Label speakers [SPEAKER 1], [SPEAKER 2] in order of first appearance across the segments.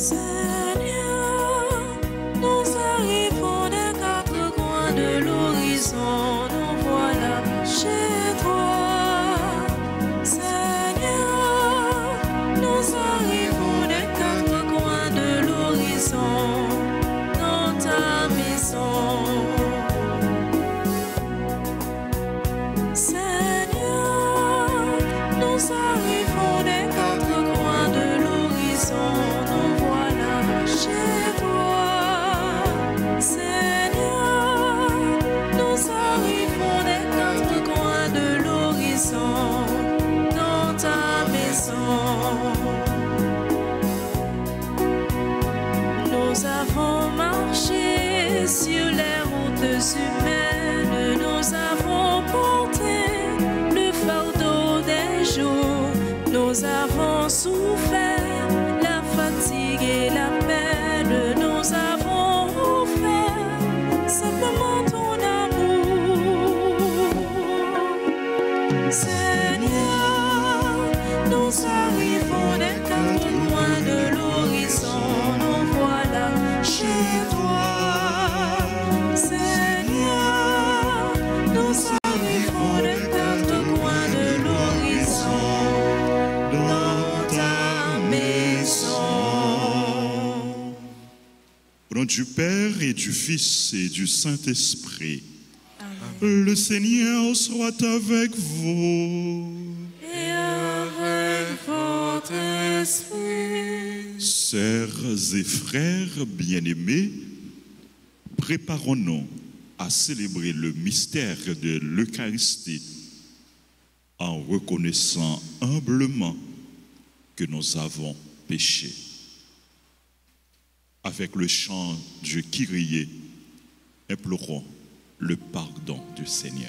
[SPEAKER 1] Seigneur, nous arrivons des quatre coins de l'horizon, nous voilà chez toi. Seigneur, nous arrivons des quatre coins de l'horizon, dans ta maison. Seigneur, nous arrivons des quatre coins de l'horizon, nous voilà chez toi. Seigneur, nous arrivons des quatre coins de l'horizon, dans ta maison. Nous avons marché sur les routes humaines, nous avons porté le fardeau des jours, nous avons souffert la fatigue et la peine, nous avons offert simplement ton amour. Seigneur, nous arrivons des quatre coins de l'horizon, nous voilà chez toi. Seigneur, nous arrivons des quatre coins de l'horizon, dans ta maison.
[SPEAKER 2] Au nom du Père et du Fils et du Saint-Esprit, le Seigneur soit avec vous.
[SPEAKER 1] Et avec votre esprit.
[SPEAKER 2] Sœurs et frères bien-aimés, préparons-nous à célébrer le mystère de l'Eucharistie en reconnaissant humblement que nous avons péché. Avec le chant du Kyrie, implorons le pardon du Seigneur.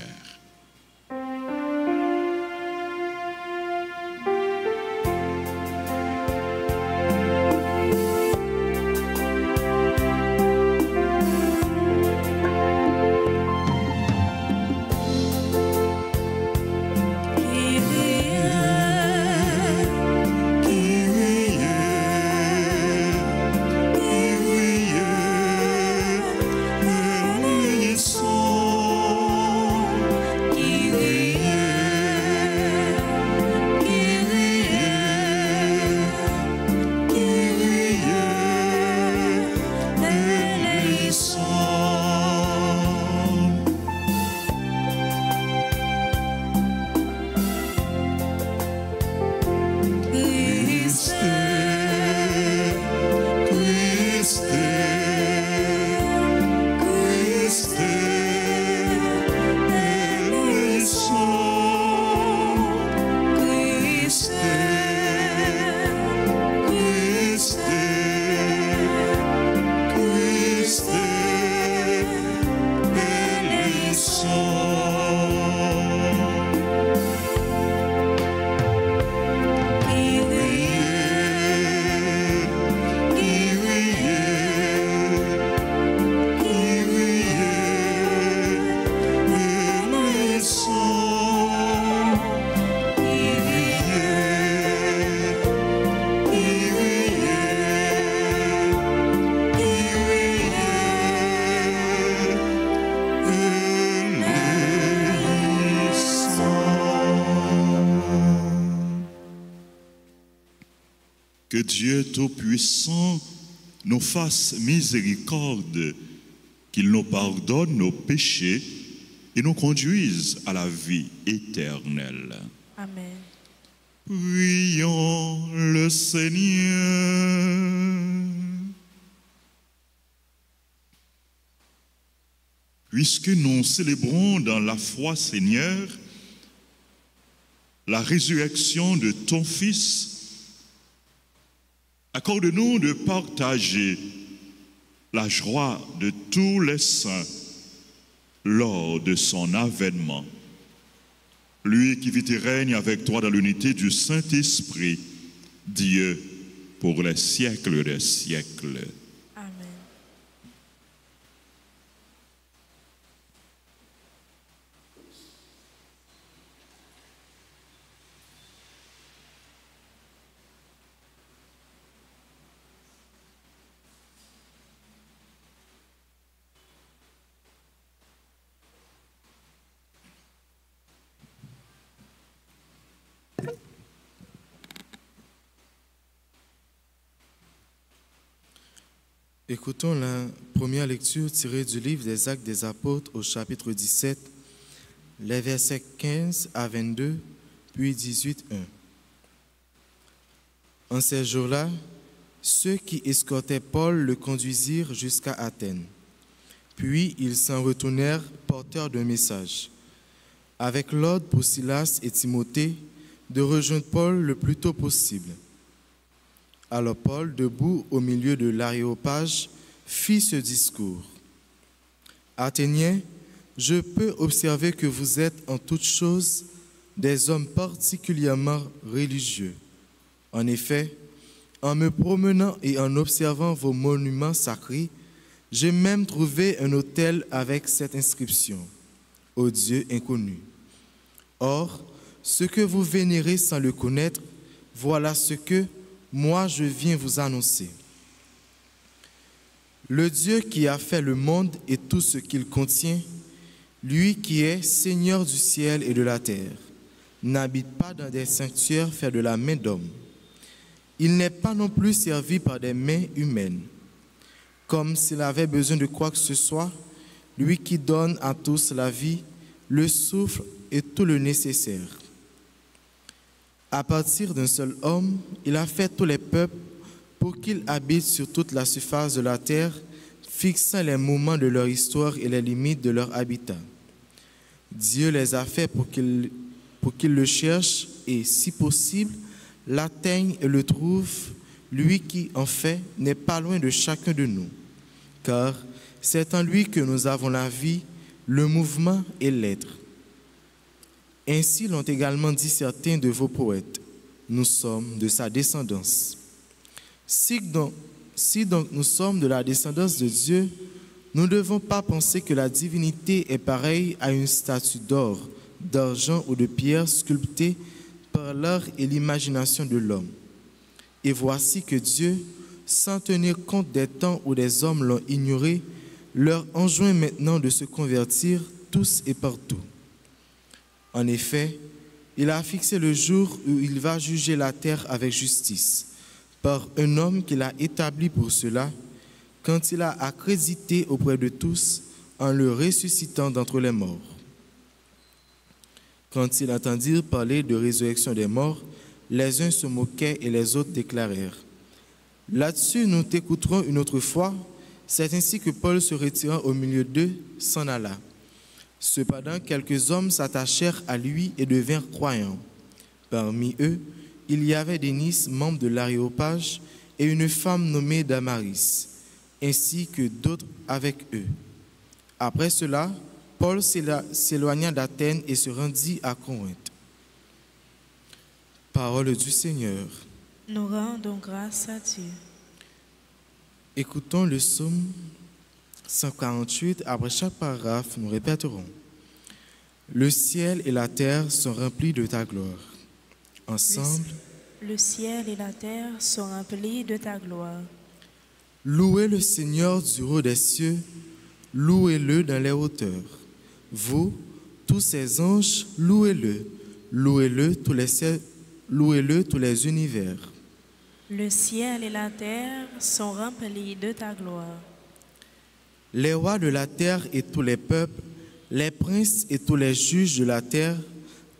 [SPEAKER 2] Que Dieu Tout-Puissant nous fasse miséricorde, qu'il nous pardonne nos péchés et nous conduise à la vie éternelle.
[SPEAKER 1] Amen.
[SPEAKER 2] Prions le Seigneur. Puisque nous célébrons dans la foi, Seigneur, la résurrection de ton Fils, accorde-nous de partager la joie de tous les saints lors de son avènement. Lui qui vit et règne avec toi dans l'unité du Saint-Esprit, Dieu pour les siècles des siècles.
[SPEAKER 1] Amen.
[SPEAKER 3] Écoutons la première lecture tirée du livre des Actes des Apôtres au chapitre 17, les versets 15 à 22, puis 18, 1. En ces jours-là, ceux qui escortaient Paul le conduisirent jusqu'à Athènes. Puis ils s'en retournèrent porteurs d'un message, avec l'ordre pour Silas et Timothée de rejoindre Paul le plus tôt possible. Alors Paul, debout au milieu de l'aréopage, fit ce discours. Athéniens, je peux observer que vous êtes en toutes choses des hommes particulièrement religieux. En effet, en me promenant et en observant vos monuments sacrés, j'ai même trouvé un autel avec cette inscription, « Au Dieu inconnu ». Or, ce que vous vénérez sans le connaître, voilà ce que moi je viens vous annoncer. Le Dieu qui a fait le monde et tout ce qu'il contient, lui qui est Seigneur du ciel et de la terre, n'habite pas dans des sanctuaires faits de la main d'homme. Il n'est pas non plus servi par des mains humaines. Comme s'il avait besoin de quoi que ce soit, lui qui donne à tous la vie, le souffle et tout le nécessaire. À partir d'un seul homme, il a fait tous les peuples pour qu'ils habitent sur toute la surface de la terre, fixant les moments de leur histoire et les limites de leur habitat. Dieu les a fait pour qu'ils le cherchent et, si possible, l'atteignent et le trouvent. Lui qui en fait n'est pas loin de chacun de nous, car c'est en lui que nous avons la vie, le mouvement et l'être. Ainsi l'ont également dit certains de vos poètes. Nous sommes de sa descendance. Si donc nous sommes de la descendance de Dieu, nous ne devons pas penser que la divinité est pareille à une statue d'or, d'argent ou de pierre sculptée par l'art et l'imagination de l'homme. Et voici que Dieu, sans tenir compte des temps où les hommes l'ont ignoré, leur enjoint maintenant de se convertir tous et partout. En effet, il a fixé le jour où il va juger la terre avec justice, par un homme qu'il a établi pour cela, quand il a accrédité auprès de tous en le ressuscitant d'entre les morts. Quand ils entendirent parler de résurrection des morts, les uns se moquaient et les autres déclarèrent. Là-dessus, nous t'écouterons une autre fois. C'est ainsi que Paul, se retirant au milieu d'eux, s'en alla. Cependant, quelques hommes s'attachèrent à lui et devinrent croyants. Parmi eux, il y avait Dénis, membre de l'Aréopage, et une femme nommée Damaris, ainsi que d'autres avec eux. Après cela, Paul s'éloigna d'Athènes et se rendit à Corinthe. Parole du Seigneur.
[SPEAKER 1] Nous rendons grâce à Dieu.
[SPEAKER 3] Écoutons le psaume 148. Après chaque paragraphe, nous répéterons. Le ciel et la terre sont remplis de ta gloire. Ensemble,
[SPEAKER 1] Le ciel et la terre sont remplis de ta gloire.
[SPEAKER 3] louez le Seigneur du haut des cieux, louez-le dans les hauteurs. Vous, tous ses anges, louez-le, louez-le tous les univers.
[SPEAKER 1] Le ciel et la terre sont remplis de ta gloire.
[SPEAKER 3] Les rois de la terre et tous les peuples, les princes et tous les juges de la terre,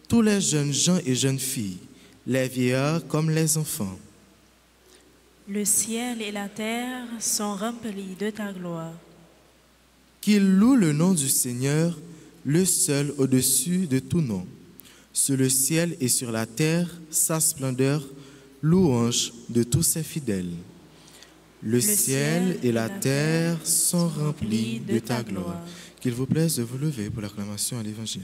[SPEAKER 3] tous les jeunes gens et jeunes filles, les vieillards comme les enfants.
[SPEAKER 1] Le ciel et la terre sont remplis de ta gloire.
[SPEAKER 3] Qu'ils louent le nom du Seigneur, le seul au-dessus de tout nom. Sur le ciel et sur la terre, sa splendeur, louange de tous ses fidèles. Le ciel et la terre sont remplis de ta gloire. Qu'il vous plaise de vous lever pour l'acclamation à l'Évangile.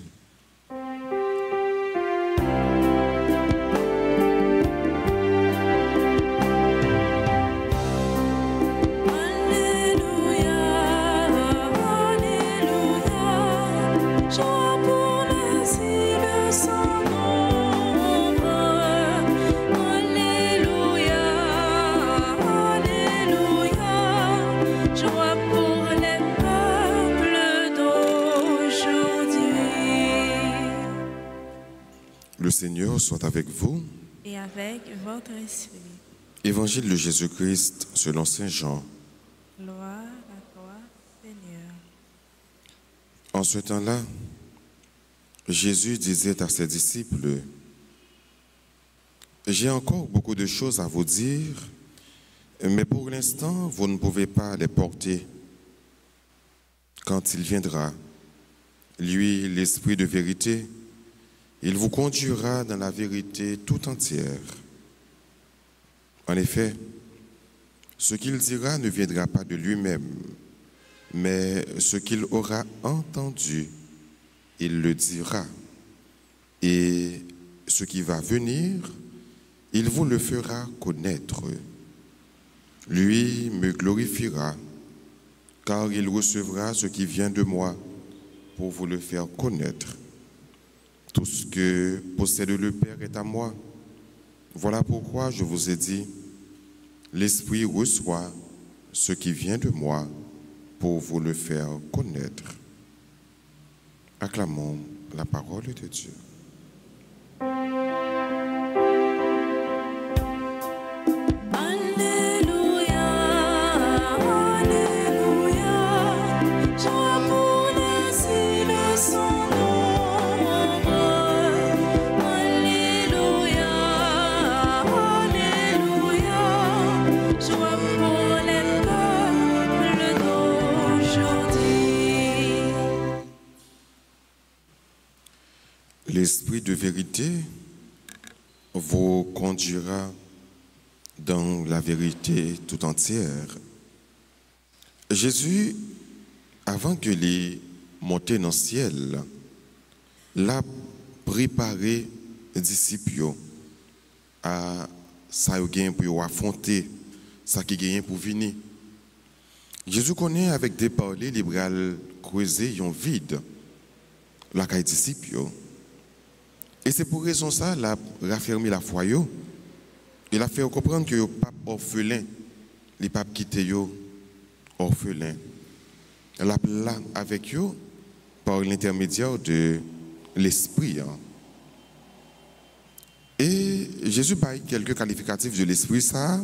[SPEAKER 4] Le Seigneur soit avec vous.
[SPEAKER 1] Et avec votre esprit.
[SPEAKER 4] Évangile de Jésus-Christ selon Saint Jean.
[SPEAKER 1] Gloire
[SPEAKER 4] En ce temps-là, Jésus disait à ses disciples, « J'ai encore beaucoup de choses à vous dire, mais pour l'instant, vous ne pouvez pas les porter. Quand il viendra, lui, l'Esprit de vérité, il vous conduira dans la vérité tout entière. En effet, ce qu'il dira ne viendra pas de lui-même, mais ce qu'il aura entendu, il le dira. Et ce qui va venir, il vous le fera connaître. Lui me glorifiera, car il recevra ce qui vient de moi pour vous le faire connaître. Tout ce que possède le Père est à moi. Voilà pourquoi je vous ai dit, l'Esprit reçoit ce qui vient de moi pour vous le faire connaître. Acclamons la parole de Dieu. L'Esprit de vérité vous conduira dans la vérité tout entière. Jésus, avant que les montées dans le ciel, l'a préparé les disciples à ça pour affronter ça qui gagne pour venir. Jésus connaît avec des paroles libérales creusées un vide la caille disciples. Et c'est pour raison ça, il a raffermi la foi. Il a fait comprendre que le pape orphelin, les papes quittés orphelin. Il a là avec eux par l'intermédiaire de l'esprit. Et Jésus parle quelques qualificatifs de l'esprit ça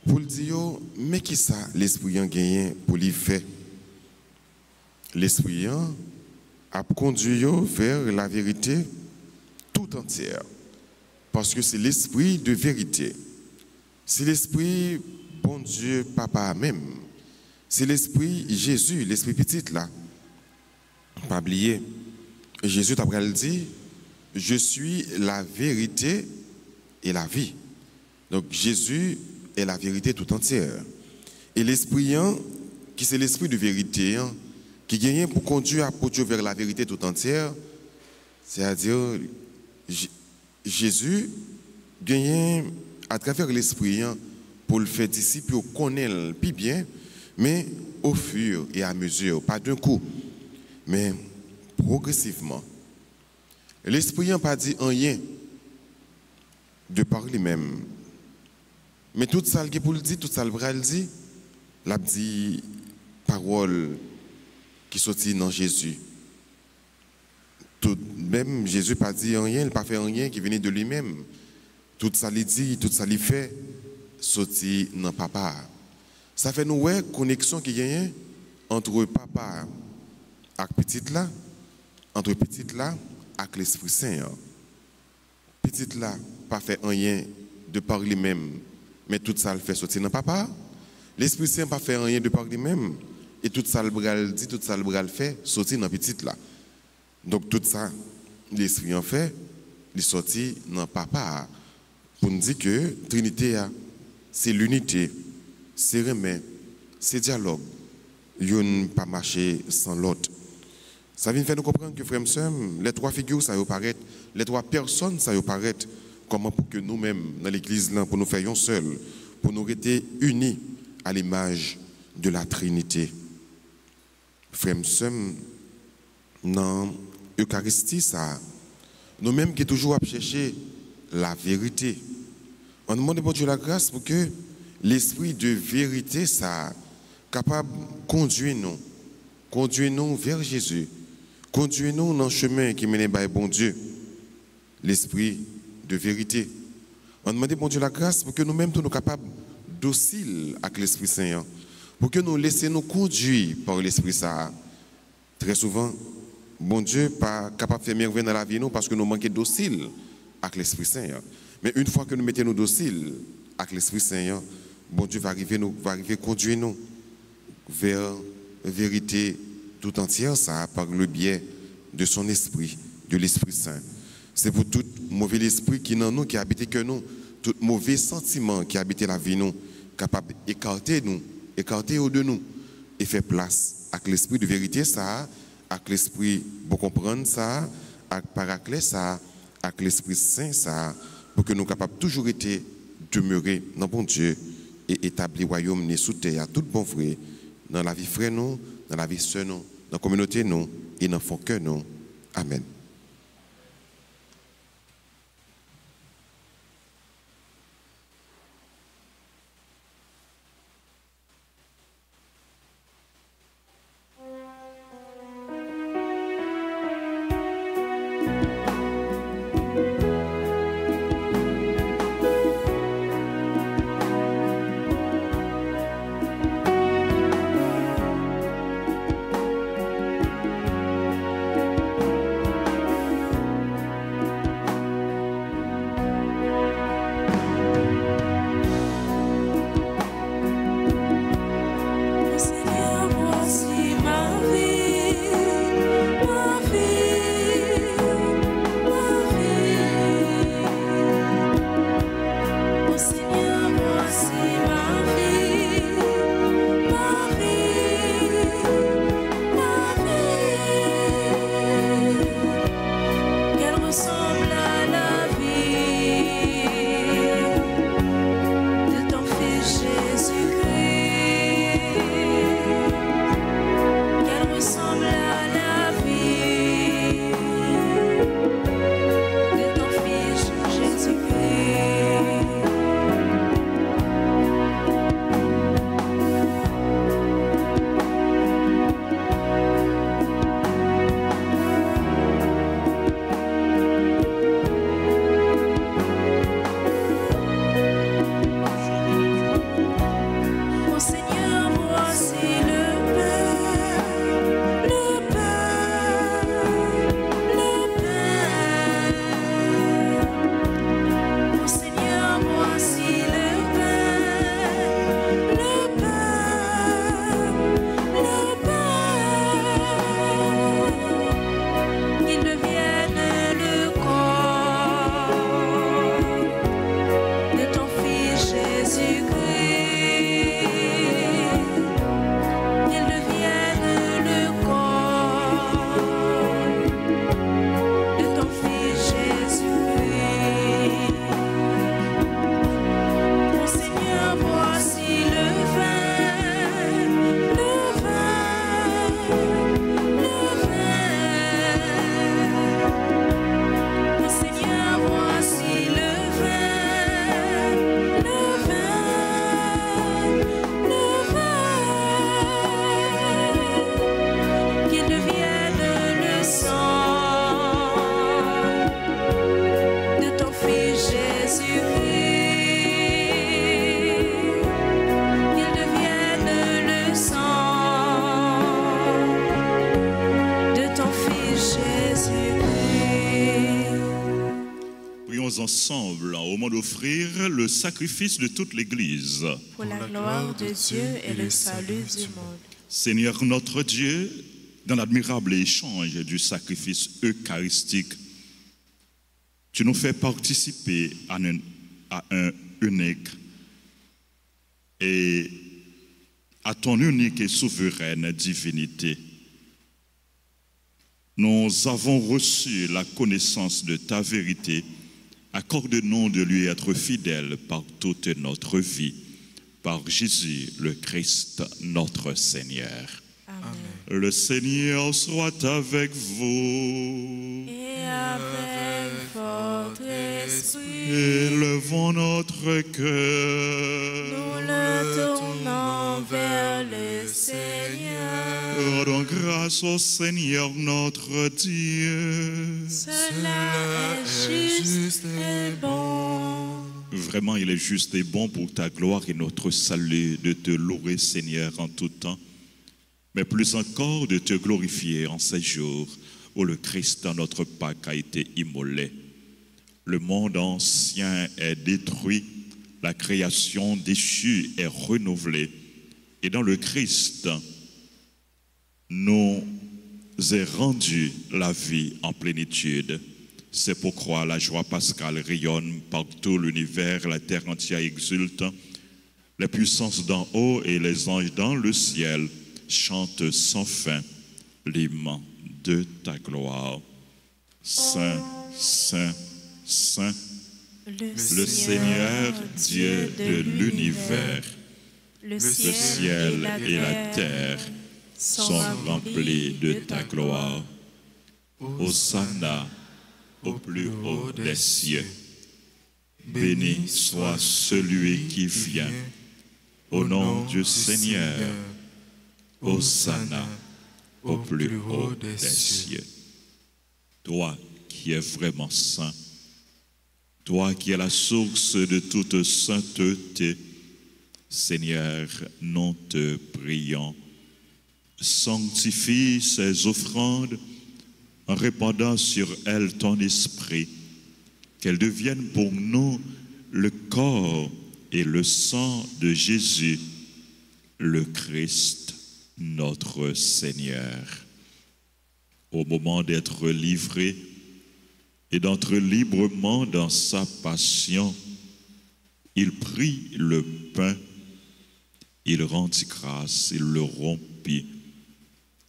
[SPEAKER 4] pour dire mais qui ça l'esprit a gagné pour lui faire. L'esprit a conduit vers la vérité tout entière. Parce que c'est l'esprit de vérité. C'est l'esprit, bon Dieu, Papa même. C'est l'esprit Jésus, l'esprit petit là. Pas oublier. Jésus t'a dit, je suis la vérité et la vie. Donc Jésus est la vérité tout entière. Et l'esprit, qui c'est l'esprit de vérité, qui gagne pour conduire à vers la vérité tout entière, c'est-à-dire Jésus gagne à travers l'esprit pour le faire disciple, connaître plus bien, mais au fur et à mesure, pas d'un coup, mais progressivement. L'esprit n'a pas dit rien de par lui-même. Mais tout ça qui pour le dire, tout ça le bras le dit, l'a dit parole qui sortit dans Jésus. Tout, même Jésus n'a pas dit rien, il n'a pas fait rien qui venait de lui-même. Tout ça lui dit, tout ça lui fait, sorti dans papa. Ça fait nous une connexion qui gagne entre papa et petite là, entre petite là et l'Esprit Saint. Petite là, pas fait rien de par lui-même, mais tout ça le fait sortir dans papa. L'Esprit Saint pas fait rien de par lui-même, et tout ça le bral dit, tout ça le bral fait sortir dans petite là. Donc tout ça, l'Esprit en fait, il sorti dans papa. Pour nous dire que Trinité, c'est l'unité, c'est remède, c'est dialogue. Il ne pas marcher sans l'autre. Ça vient faire nous comprendre que, frère et sœurs, les trois figures, ça y paraît, les trois personnes, ça y paraît. Comment pour que nous-mêmes, dans l'église, là, pour nous faire un seul, pour nous rester unis à l'image de la Trinité. Frère et sœurs, dans l'Eucharistie, ça, nous-mêmes qui toujours à chercher la vérité. On demande à Dieu la grâce pour que l'esprit de vérité, ça, capable de conduire nous vers Jésus, conduire nous dans le chemin qui mène vers bon Dieu, l'esprit de vérité. On demande à Dieu la grâce pour que nous-mêmes nous capables dociles avec l'Esprit Saint, pour que nous laissions nous conduire par l'Esprit Saint, Très souvent, bon Dieu pas capable de faire merveille dans la vie nous parce que nous manquons docile avec l'Esprit Saint. Mais une fois que nous mettons nous dociles avec l'Esprit Saint, bon Dieu va arriver conduire nous vers la vérité tout entière, ça par le biais de son esprit, de l'Esprit Saint. C'est pour tout mauvais esprit qui est en nous, qui habite que nous, tout mauvais sentiment qui habite la vie nous, capable d'écarter nous, écarter au de nous et faire place avec l'esprit de vérité ça, avec l'esprit pour comprendre ça, avec paraclet ça, avec l'Esprit Saint ça, pour que nous capables toujours été demeurer dans bon Dieu et établir royaume sous terre à tout bon frère dans la vie frère nous, dans la vie sœur nous, dans la communauté nous et dans le fond cœur nous. Amen.
[SPEAKER 2] Ensemble au moment d'offrir le sacrifice de toute l'Église.
[SPEAKER 1] Pour la gloire de Dieu et le salut du monde.
[SPEAKER 2] Seigneur notre Dieu, dans l'admirable échange du sacrifice eucharistique, tu nous fais participer à un unique et à ton unique et souveraine divinité. Nous avons reçu la connaissance de ta vérité. Accorde-nous de lui être fidèles par toute notre vie, par Jésus le Christ, notre Seigneur.
[SPEAKER 1] Amen.
[SPEAKER 2] Le Seigneur soit avec vous.
[SPEAKER 1] Et avec votre esprit.
[SPEAKER 2] Élevons notre cœur.
[SPEAKER 1] Nous le tournons vers le Seigneur.
[SPEAKER 2] Rendons grâce au Seigneur notre Dieu.
[SPEAKER 1] Cela est juste et bon.
[SPEAKER 2] Vraiment, il est juste et bon pour ta gloire et notre salut de te louer, Seigneur, en tout temps. mais plus encore de te glorifier en ces jours où le Christ, notre Pâque, a été immolé. Le monde ancien est détruit, la création déchue est renouvelée, et dans le Christ, nous est rendu la vie en plénitude. C'est pourquoi la joie pascale rayonne par tout l'univers, la terre entière exulte, les puissances d'en haut et les anges dans le ciel chantent sans fin l'hymne de ta gloire. Saint, Saint, Saint, le Seigneur Dieu de l'univers, le ciel et la terre sont remplis de ta gloire. Hosanna au plus haut des cieux. Béni soit celui qui vient au nom du Seigneur. Hosanna au plus haut des cieux. Toi qui es vraiment saint, toi qui es la source de toute sainteté, Seigneur, nous te prions. Sanctifie ces offrandes en répandant sur elles ton esprit, qu'elles deviennent pour nous le corps et le sang de Jésus, le Christ, notre Seigneur. Au moment d'être livré et d'entrer librement dans sa passion, il prit le pain, il rendit grâce, il le rompit,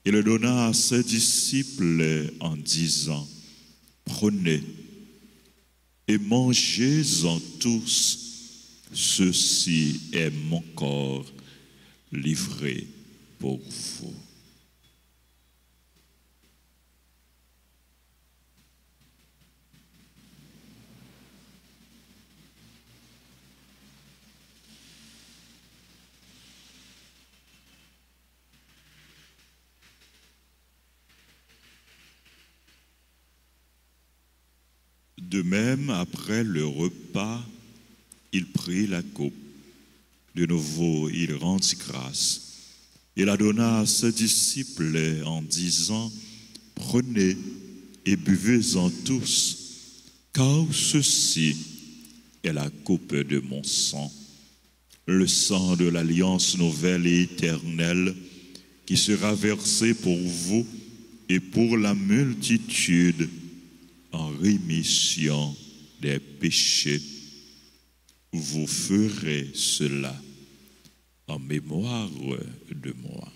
[SPEAKER 2] et le donna à ses disciples en disant, prenez et mangez-en tous, ceci est mon corps livré pour vous. De même, après le repas, il prit la coupe. De nouveau, il rendit grâce. Il la donna à ses disciples en disant, prenez et buvez-en tous, car ceci est la coupe de mon sang, le sang de l'alliance nouvelle et éternelle, qui sera versé pour vous et pour la multitude en rémission des péchés. Vous ferez cela en mémoire de moi.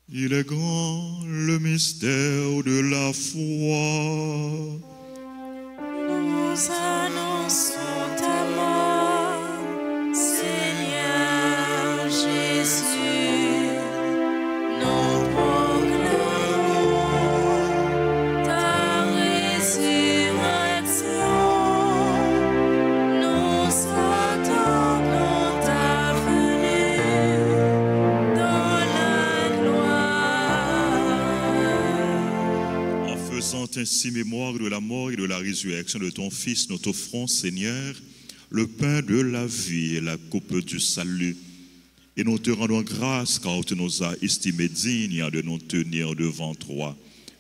[SPEAKER 2] Il est grand le mystère de la foi.
[SPEAKER 1] Nous annonçons ta mort, Seigneur Jésus. Nous proclamons ta résurrection. Nous attendons ta venue dans la gloire.
[SPEAKER 2] En faisant ainsi mémoire de la mort et de la résurrection de ton Fils, nous t'offrons, Seigneur, le pain de la vie et la coupe du salut. Et nous te rendons grâce car tu nous as estimés dignes de nous tenir devant toi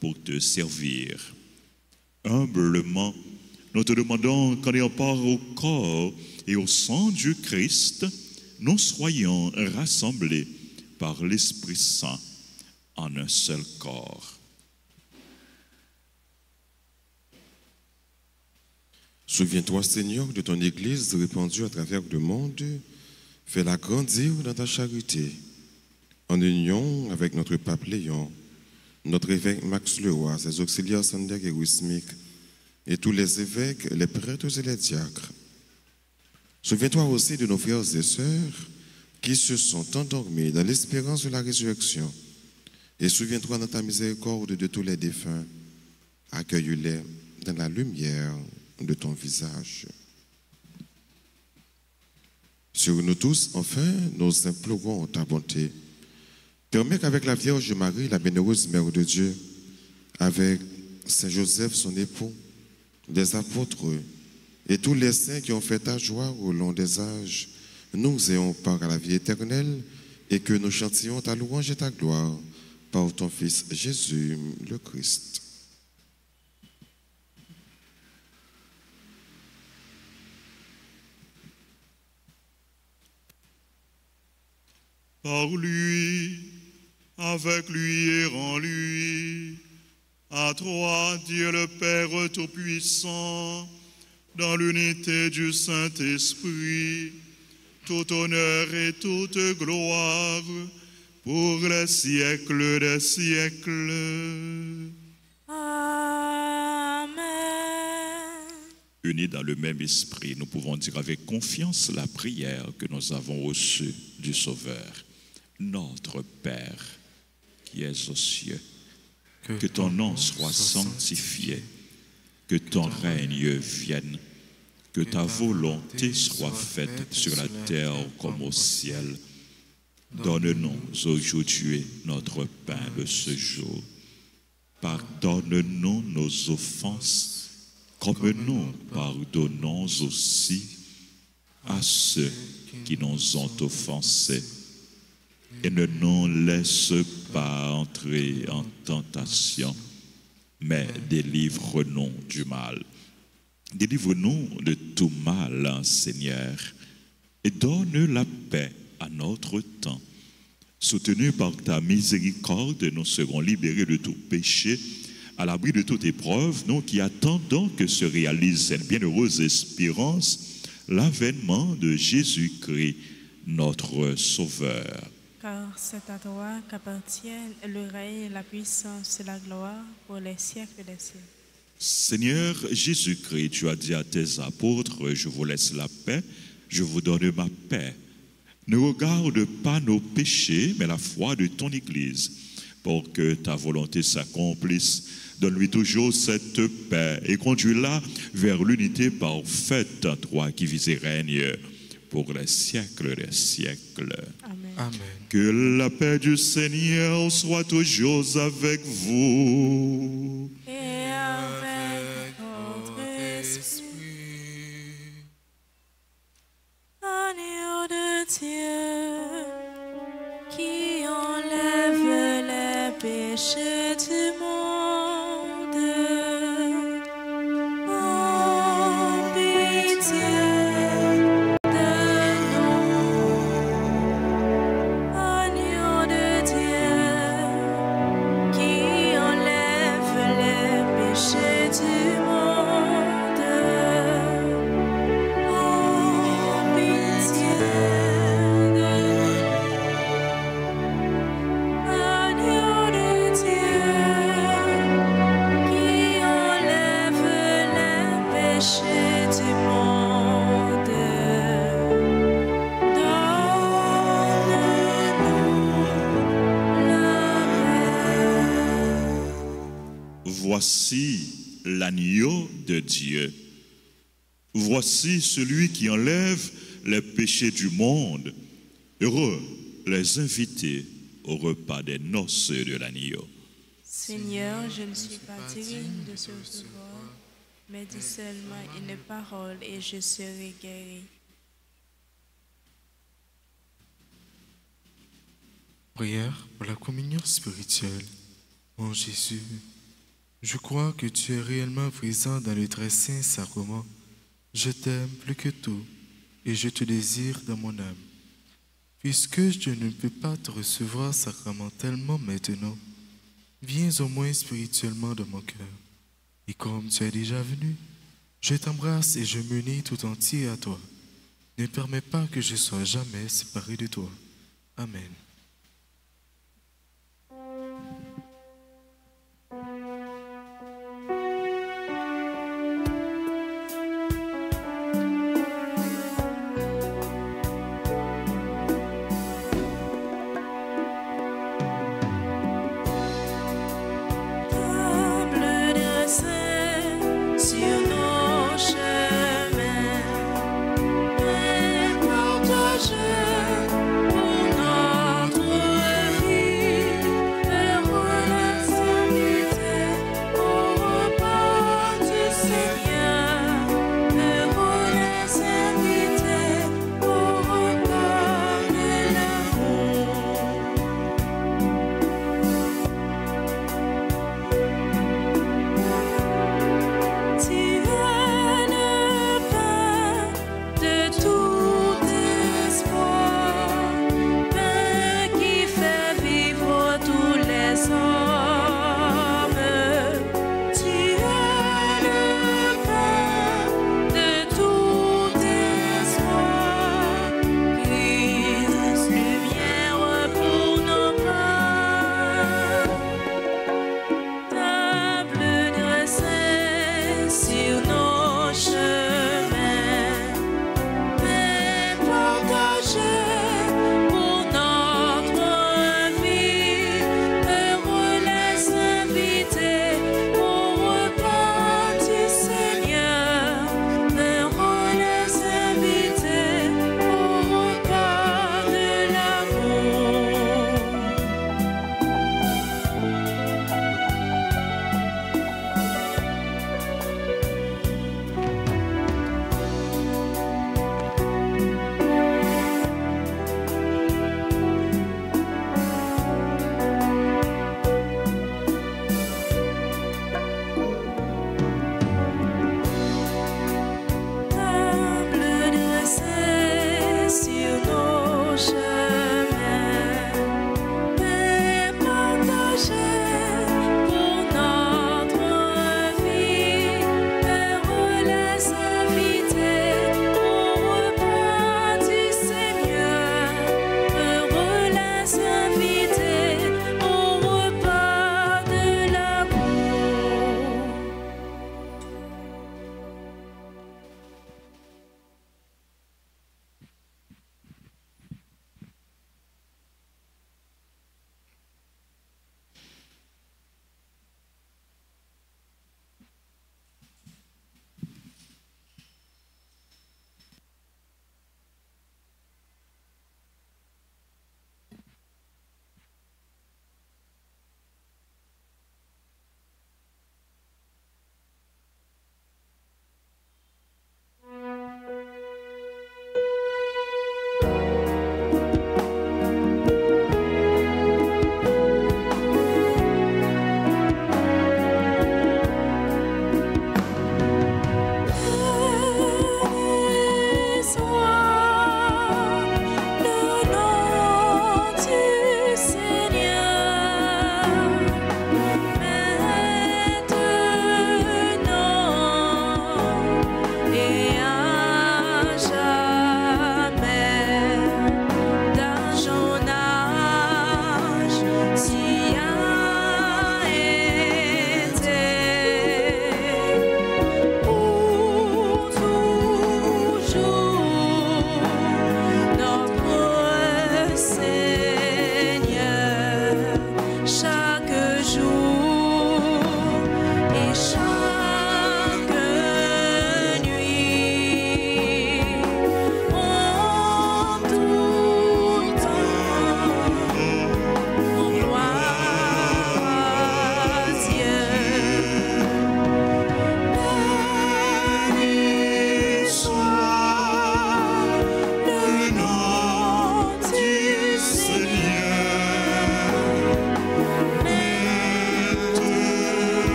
[SPEAKER 2] pour te servir. Humblement, nous te demandons qu'en ayant part au corps et au sang du Christ, nous soyons rassemblés par l'Esprit Saint en un seul corps.
[SPEAKER 4] Souviens-toi, Seigneur, de ton Église répandue à travers le monde. Fais-la grandir dans ta charité. En union avec notre pape Léon, notre évêque Max Leroy, ses auxiliaires Sander et Wismik, et tous les évêques, les prêtres et les diacres. Souviens-toi aussi de nos frères et sœurs qui se sont endormis dans l'espérance de la résurrection. Et souviens-toi dans ta miséricorde de tous les défunts. Accueille-les dans la lumière de ton visage. Sur nous tous, enfin, nous implorons ta bonté. Permets qu'avec la Vierge Marie, la bienheureuse Mère de Dieu, avec Saint Joseph, son époux, les apôtres et tous les saints qui ont fait ta joie au long des âges, nous ayons part à la vie éternelle et que nous chantions ta louange et ta gloire par ton Fils Jésus le Christ.
[SPEAKER 2] Par lui, avec lui et en lui, à toi, Dieu le Père Tout-Puissant, dans l'unité du Saint-Esprit, tout honneur et toute gloire pour les siècles des siècles.
[SPEAKER 1] Amen.
[SPEAKER 2] Unis dans le même esprit, nous pouvons dire avec confiance la prière que nous avons reçue du Sauveur. Notre Père, qui es aux cieux, que ton nom soit sanctifié, que ton règne vienne, que ta volonté soit faite sur la terre comme au ciel. Donne-nous aujourd'hui notre pain de ce jour. Pardonne-nous nos offenses, comme nous pardonnons aussi à ceux qui nous ont offensés. Et ne nous laisse pas entrer en tentation, mais délivre-nous du mal. Délivre-nous de tout mal, Seigneur, et donne la paix à notre temps. Soutenus par ta miséricorde, nous serons libérés de tout péché, à l'abri de toute épreuve, nous qui attendons que se réalise cette bienheureuse espérance, l'avènement de Jésus-Christ, notre Sauveur.
[SPEAKER 1] Car c'est à toi qu'appartiennent le règne, la puissance et la gloire pour les siècles des siècles.
[SPEAKER 2] Seigneur Jésus-Christ, tu as dit à tes apôtres, je vous laisse la paix, je vous donne ma paix. Ne regarde pas nos péchés, mais la foi de ton Église, pour que ta volonté s'accomplisse. Donne-lui toujours cette paix et conduis-la vers l'unité parfaite, toi qui vis et règnes pour les siècles des siècles.
[SPEAKER 1] Amen.
[SPEAKER 3] Amen.
[SPEAKER 2] Que la paix du Seigneur soit toujours avec vous.
[SPEAKER 1] Et avec votre esprit. Agneau de Dieu, qui enlève les péchés du monde, en pitié de nous. Agneau de Dieu, qui enlève les péchés du monde, en pitié de nous. Agneau de Dieu, qui enlève les péchés du monde,
[SPEAKER 2] Voici l'agneau de Dieu. Voici celui qui enlève les péchés du monde. Heureux les invités au repas des noces de l'agneau.
[SPEAKER 1] Seigneur, je ne suis pas digne de ce recevoir, mais dis seulement une parole et je serai guéri.
[SPEAKER 3] Prière pour la communion spirituelle. Mon Jésus, je crois que tu es réellement présent dans le très saint sacrement. Je t'aime plus que tout et je te désire dans mon âme. Puisque je ne peux pas te recevoir sacramentellement maintenant, viens au moins spirituellement dans mon cœur. Et comme tu es déjà venu, je t'embrasse et je m'unis tout entier à toi. Ne permets pas que je sois jamais séparé de toi. Amen.
[SPEAKER 1] Table dressée sur nos chemins, et pour toi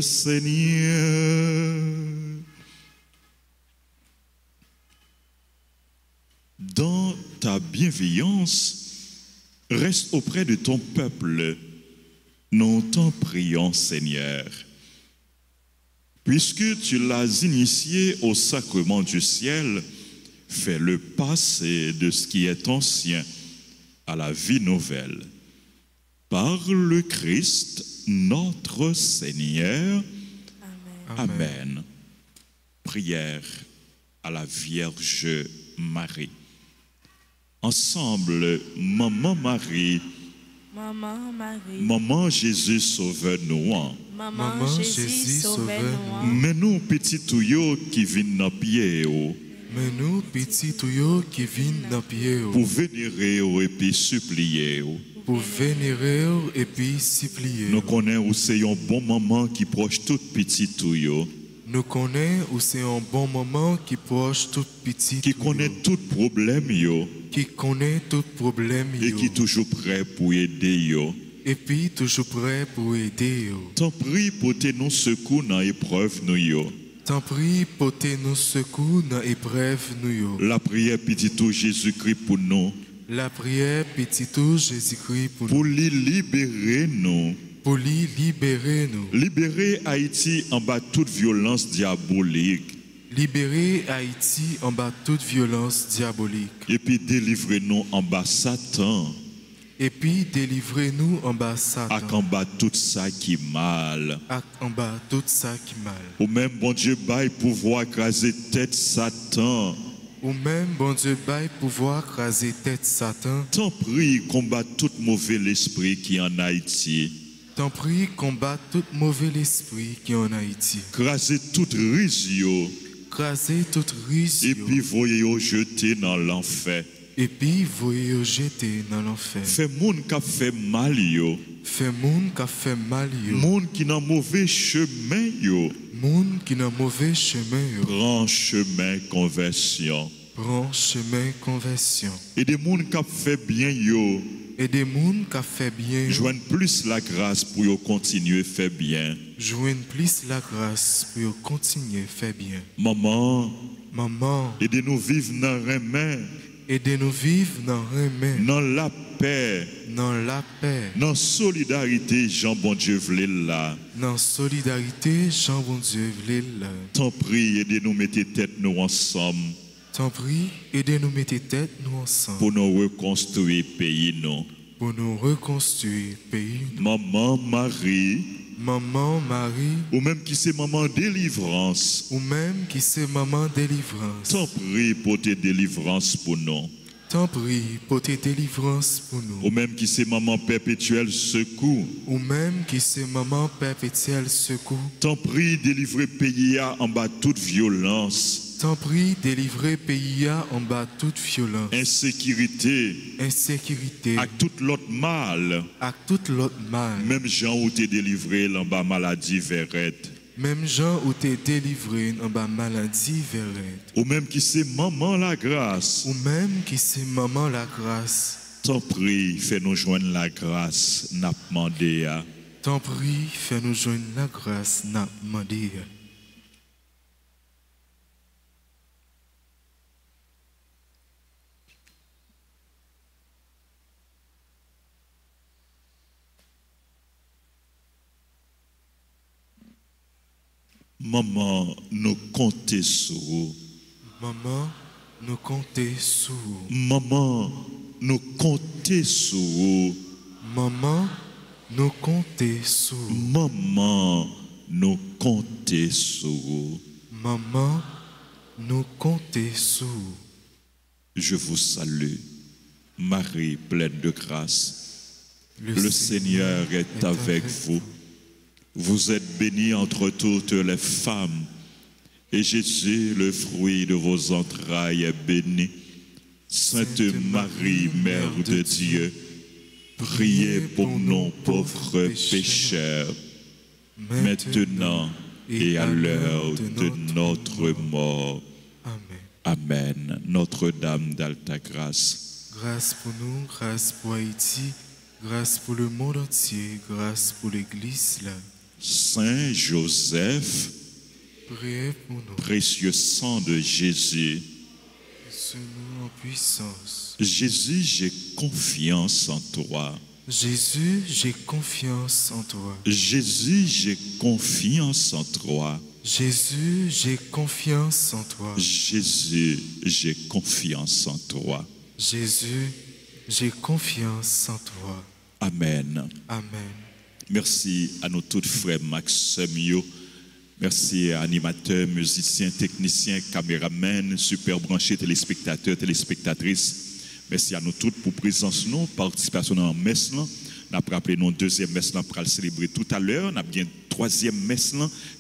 [SPEAKER 2] le Seigneur. Dans ta bienveillance, reste auprès de ton peuple. Nous t'en prions, Seigneur. Puisque tu l'as initié au sacrement du ciel, fais-le passer de ce qui est ancien à la vie nouvelle. Par le Christ, notre Seigneur.
[SPEAKER 1] Amen.
[SPEAKER 2] Amen. Prière à la Vierge Marie. Ensemble, Maman Marie,
[SPEAKER 1] Maman Marie,
[SPEAKER 2] Maman Jésus, sauve-nous.
[SPEAKER 1] Maman Jésus, sauve-nous.
[SPEAKER 2] Mais nous, petits touillots qui viennent dans pied,
[SPEAKER 3] Mais nous, petits tuyaux qui viennent dans pied,
[SPEAKER 2] pour vénérer et puis supplier.
[SPEAKER 3] pour vénérer et puis supplier.
[SPEAKER 2] Nous connaissons où c'est un bon moment qui proche tout petit tuyau,
[SPEAKER 3] Nous connaissons où c'est un bon moment qui proche tout petit
[SPEAKER 2] qui
[SPEAKER 3] tuyau,
[SPEAKER 2] connaît tout problème yo,
[SPEAKER 3] qui connaît tout problème
[SPEAKER 2] et
[SPEAKER 3] yo,
[SPEAKER 2] qui est toujours prêt pour aider yo.
[SPEAKER 3] et puis toujours prêt pour aider yo.
[SPEAKER 2] T'en prie pour te nous secours dans l'épreuve nous yo.
[SPEAKER 3] T'en prie, portez nous secours dans l'épreuve nous yo.
[SPEAKER 2] La prière petit tout Jésus-Christ pour nous,
[SPEAKER 3] La prière petit tout Jésus-Christ
[SPEAKER 2] pour lui libérer nous.
[SPEAKER 3] pour lui libérer nous.
[SPEAKER 2] Libérer Haïti en bas de toute violence diabolique.
[SPEAKER 3] Libérer Haïti en bas de toute violence diabolique.
[SPEAKER 2] Et puis délivrer nous en bas Satan.
[SPEAKER 3] Et puis délivrez-nous en bas
[SPEAKER 2] À
[SPEAKER 3] Satan.
[SPEAKER 2] en bas tout ça qui est mal.
[SPEAKER 3] En bas tout ça qui mal.
[SPEAKER 2] Ou même bon Dieu bail pouvoir écraser tête Satan.
[SPEAKER 3] Ou même bon Dieu bail pouvoir craser tête Satan.
[SPEAKER 2] T'en prie combat tout mauvais l'esprit qui est en Haïti.
[SPEAKER 3] T'en prie combat tout mauvais esprit qui est en Haïti.
[SPEAKER 2] Craser toute risio.
[SPEAKER 3] Craser toute risque.
[SPEAKER 2] Et puis voyez au jeter dans l'enfer.
[SPEAKER 3] Et puis voyez jeter dans l'enfer.
[SPEAKER 2] Fait moun qui fait mal yo.
[SPEAKER 3] Fait moun qui a fait mal yo.
[SPEAKER 2] Moun qui dans mauvais chemin yo.
[SPEAKER 3] Moun qui n'a mauvais chemin yo.
[SPEAKER 2] Prends chemin conversion.
[SPEAKER 3] Prends chemin conversion.
[SPEAKER 2] Et des moun qui fait bien yo.
[SPEAKER 3] Et des moun qui a fait bien yo.
[SPEAKER 2] Joignent plus la grâce pour yo continuer faire bien.
[SPEAKER 3] Joignent plus la grâce pour yo continuer faire bien.
[SPEAKER 2] Maman,
[SPEAKER 3] Maman,
[SPEAKER 2] aidez-nous vivre dans remède,
[SPEAKER 3] aidez-nous vivre dans remède,
[SPEAKER 2] dans la paix,
[SPEAKER 3] dans la paix,
[SPEAKER 2] dans solidarité, Jean bon Dieu vle là.
[SPEAKER 3] dans solidarité, Jean bon Dieu vle là.
[SPEAKER 2] T'en prie, aidez-nous mettre tête nous ensemble
[SPEAKER 3] T'en prie, aidez-nous mettre tête nous ensemble
[SPEAKER 2] pour nous reconstruire pays nous.
[SPEAKER 3] pour nous reconstruire pays.
[SPEAKER 2] Maman Marie,
[SPEAKER 3] Maman Marie,
[SPEAKER 2] ou même qui c'est maman délivrance,
[SPEAKER 3] ou même qui c'est maman délivrance.
[SPEAKER 2] t'en prie pour tes délivrances pour nous.
[SPEAKER 3] T'en prie pour tes délivrances pour nous.
[SPEAKER 2] Ou même qui c'est maman perpétuelle secours,
[SPEAKER 3] Ou même qui c'est maman perpétuelle secours.
[SPEAKER 2] t'en prie délivrer pays en bas de toute violence,
[SPEAKER 3] T'en prie délivrer pays en bas de toute violence,
[SPEAKER 2] insécurité,
[SPEAKER 3] insécurité,
[SPEAKER 2] à tout l'autre mal.
[SPEAKER 3] à toute l'autre mal.
[SPEAKER 2] Même gens où t'es délivré en bas maladie verrette.
[SPEAKER 3] Même gens où t'es délivré en bas maladie verrette.
[SPEAKER 2] Ou même qui c'est maman la grâce.
[SPEAKER 3] Ou même qui c'est maman la grâce.
[SPEAKER 2] T'en prie, fais-nous joindre la grâce, n'a demandé à.
[SPEAKER 3] T'en prie, fais-nous joindre la grâce, n'a demandé.
[SPEAKER 2] Maman, nous comptons sur vous.
[SPEAKER 3] Maman, nous comptons sur vous.
[SPEAKER 2] Maman, nous comptons sur vous.
[SPEAKER 3] Maman, nous comptons sur vous.
[SPEAKER 2] Maman, nous comptons sur vous.
[SPEAKER 3] Maman, nous comptons sur vous.
[SPEAKER 2] Je vous salue, Marie pleine de grâce. Le Seigneur est avec vous. Vous êtes bénie entre toutes les femmes, et Jésus, le fruit de vos entrailles, est béni. Sainte Marie, Mère de Dieu, priez pour nous pauvres pécheurs, maintenant et à l'heure de notre mort.
[SPEAKER 3] Amen.
[SPEAKER 2] Amen. Notre-Dame d'Alta Grâce,
[SPEAKER 3] Grâce pour nous, grâce pour Haïti, grâce pour le monde entier, grâce pour l'Église là.
[SPEAKER 2] Saint Joseph,
[SPEAKER 3] Priez pour nous.
[SPEAKER 2] précieux sang de Jésus.
[SPEAKER 3] Laisse-nous en puissance.
[SPEAKER 2] Jésus, j'ai confiance en toi.
[SPEAKER 3] Jésus, j'ai confiance en toi.
[SPEAKER 2] Jésus, j'ai confiance en toi.
[SPEAKER 3] Jésus, j'ai confiance en toi.
[SPEAKER 2] Jésus, j'ai confiance en toi.
[SPEAKER 3] Jésus, j'ai confiance en toi.
[SPEAKER 2] Amen.
[SPEAKER 3] Amen.
[SPEAKER 2] Merci à nos toutes frères Maxime Yo. Merci à animateurs, musiciens, techniciens, caméramens, super branchés, téléspectateurs, téléspectatrices. Merci à nous toutes pour présence, nous, participation dans la messe. Nous avons rappelé notre deuxième messe pour le célébrer tout à l'heure. Nous avons bien troisième messe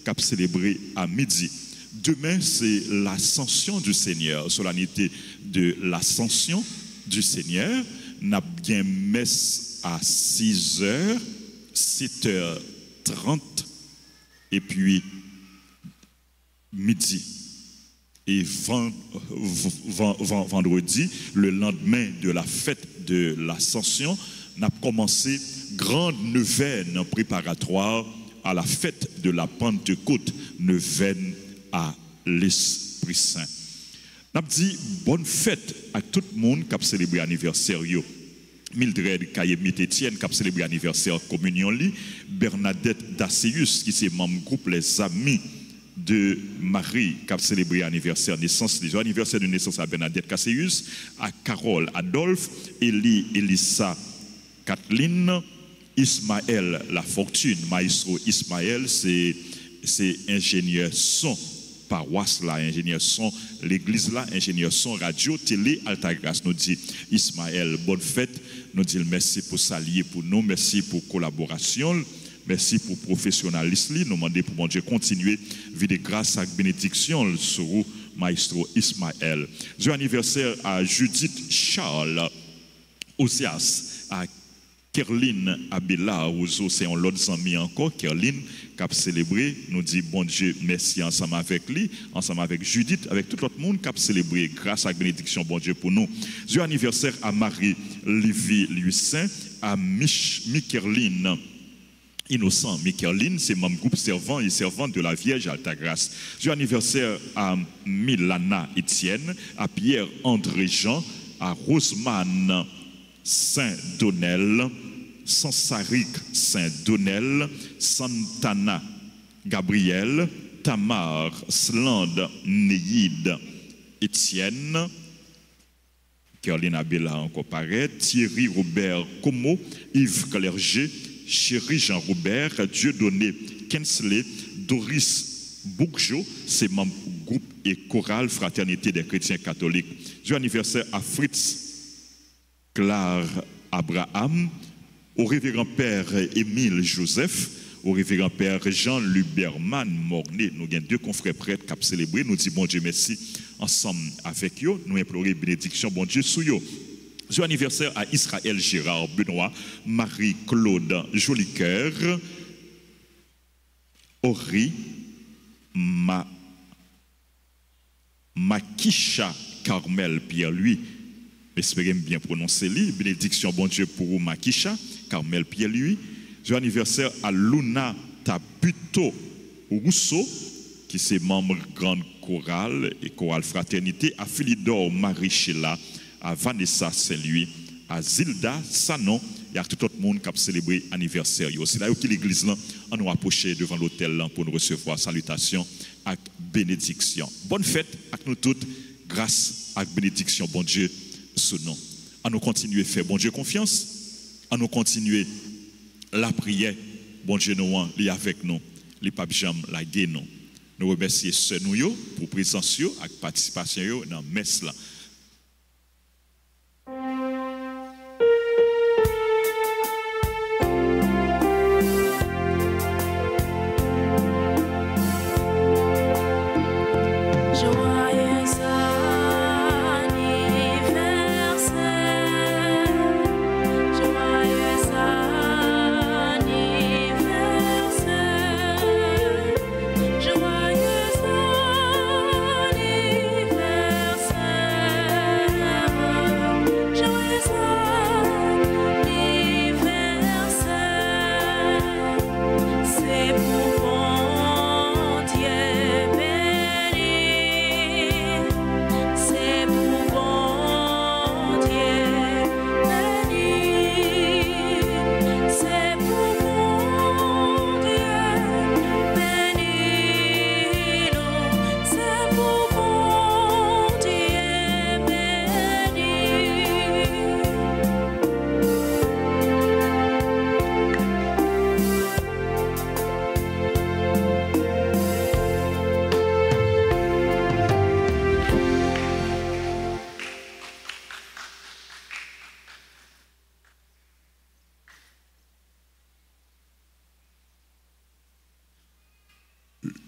[SPEAKER 2] qui a célébré à midi. Demain, c'est l'ascension du Seigneur, solennité de l'ascension du Seigneur. Nous avons bien messe à 6h, 7h30 et puis midi. Et vendredi, le lendemain de la fête de l'Ascension, on a commencé grande neuvaine préparatoire à la fête de la Pentecôte, neuvaine à l'Esprit Saint. On a dit bonne fête à tout le monde qui a célébré l'anniversaire. Mildred Kayemit Etienne qui a célébré l'anniversaire communion li, Bernadette Dacius qui c'est membre groupe Les Amis de Marie qui a célébré l'anniversaire de naissance, les anniversaire de naissance à Bernadette Cassius, à Carole Adolphe, Elie Elissa Kathleen, Ismaël La Fortune, maestro Ismaël, c'est ingénieur son, paroisse là, ingénieur son, l'église là, ingénieur son, radio, télé, Altagrace. Nous dit Ismaël, bonne fête, nous dit merci pour s'allier pour nous, merci pour collaboration. Merci pour le professionnalisme. Nous demandons pour mon Dieu continuer vivre grâce et bénédiction sur maestro Ismaël. Joyeux anniversaire à Judith Charles, Osias, à Kerline Abela, c'est un autre ami encore, Kerline, qui a célébré. Nous dit bon Dieu, merci ensemble avec lui, ensemble avec Judith, avec tout l'autre monde qui a célébré grâce à bénédiction, bon Dieu pour nous. Joyeux anniversaire à Marie Livy Lucin, à Mikerline Innocent Micheline, c'est mon groupe servant et servante de la Vierge Altagrace. Joyeux anniversaire à Milana Etienne, à Pierre André Jean, à Rosemane Saint-Donnel, Sansaric Saint-Donnel, Santana Gabriel, Tamar Slande Néide Etienne, Caroline Abela encore pareil, Thierry Robert Como, Yves Clerget, Chéri Jean-Robert, Dieudonné Kensley, Doris Bourgeot, c'est mon groupe et chorale Fraternité des chrétiens catholiques. Joyeux anniversaire à Fritz Claire Abraham, au révérend père Émile Joseph, au révérend père Jean Luberman Mornay. Nous avons deux confrères prêtres qui ont célébré. Nous disons bon Dieu merci ensemble avec eux. Nous implorons bénédiction, bon Dieu, sous eux. Joyeux anniversaire à Israël Gérard Benoît, Marie-Claude Jolicoeur, Ori Makisha Carmel Pierre-Louis. Espérez bien prononcer lui. Bénédiction, bon Dieu, pour Makisha Carmel Pierre-Louis. Joyeux anniversaire à Luna Taputo Rousseau, qui est membre grande chorale et chorale fraternité, à Philidor Marichella, à Vanessa Saint-Louis, à Zilda Sanon et à tout le monde qui a célébré l'anniversaire. C'est là où l'église a nous approché devant l'hôtel pour nous recevoir salutations et bénédiction. Bonne fête à nous toutes, grâce et bénédiction, bon Dieu, ce nom. À nous continuer à faire, bon Dieu, confiance, à nous continuer la prière, bon Dieu, nous est avec nous, les papes jam la gué nous. Nous remercions ceux nous pour présence et participation dans la messe là.
[SPEAKER 1] Joyeux anniversaire.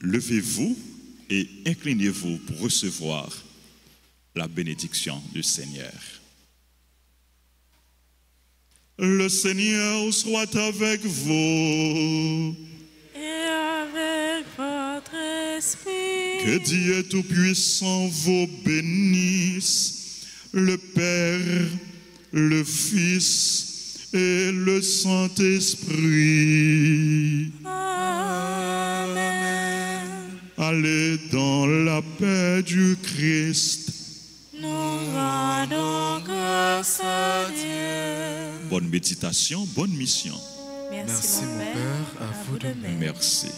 [SPEAKER 2] Levez-vous et inclinez-vous pour recevoir la bénédiction du Seigneur. Le Seigneur soit avec vous.
[SPEAKER 1] Et avec votre esprit.
[SPEAKER 2] Que Dieu Tout-Puissant vous bénisse, le Père, le Fils et le Saint-Esprit.
[SPEAKER 1] Amen.
[SPEAKER 2] Allez dans la paix du Christ.
[SPEAKER 1] Nous rendons grâce à Dieu.
[SPEAKER 2] Bonne méditation, bonne mission.
[SPEAKER 1] Merci,
[SPEAKER 3] Merci,
[SPEAKER 1] mon Père,
[SPEAKER 3] à vous de même.
[SPEAKER 2] Merci.